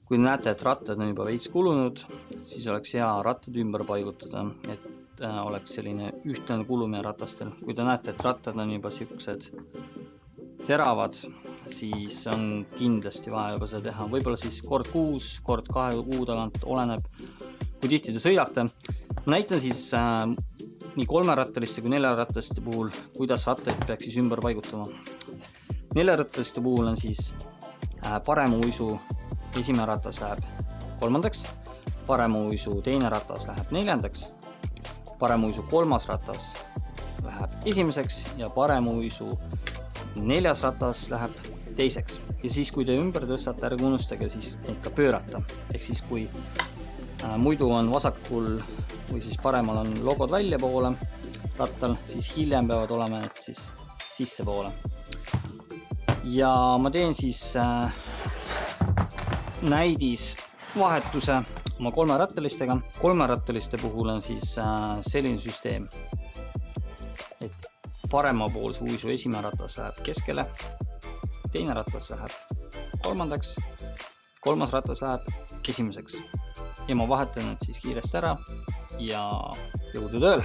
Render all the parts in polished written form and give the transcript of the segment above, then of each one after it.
Kui näete, et rattad on juba veits kulunud, siis oleks hea rattad ümber paigutada, et oleks selline ühtlane kulumine ratastel. Kui te näete, et rattad on juba siuksed teravad, siis on kindlasti vaja juba seda teha. Võib-olla siis kord kuus, kord 2 kuu tagant, oleneb, kui tihti te sõidate. Ma näitan siis nii 3-rattaliste kui 4-rattaliste puhul, kuidas rattaid peaks siis ümber paigutama. 4-rattaliste puhul on siis paremuisu esimene ratas läheb 3-ndaks, paremuisu teine ratas läheb 4-ndaks, paremuisu 3. ratas läheb 1. ja paremuisu 4. ratas läheb 2. Ja siis, kui te ümber tõstate, ärge unustage siis neid ka pöörata. Ehk siis, kui muidu on vasakul või siis paremal on logod välja poole rattal, siis hiljem peavad olema need siis sisse poole. Ja ma teen siis näidis vahetuse oma 3-rattalistega. 3-rattaliste puhul on siis selline süsteem, et paremapoolse uisu esimene ratas läheb keskele, teine ratas läheb 3-ndaks, 3. ratas läheb 1. Ja ma vahetan need siis kiiresti ära ja jõudu tööle!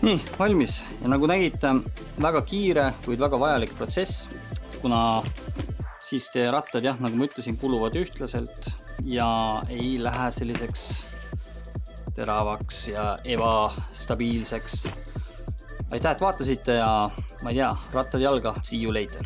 Nii, valmis. Ja nagu nägite, väga kiire, kuid väga vajalik protsess, kuna siis teie rattad, jah, nagu ma ütlesin, kuluvad ühtlaselt ja ei lähe selliseks teravaks ja ebastabiilseks. Aitäh, et vaatasite ja ma ei tea, rattad jalga. See you later!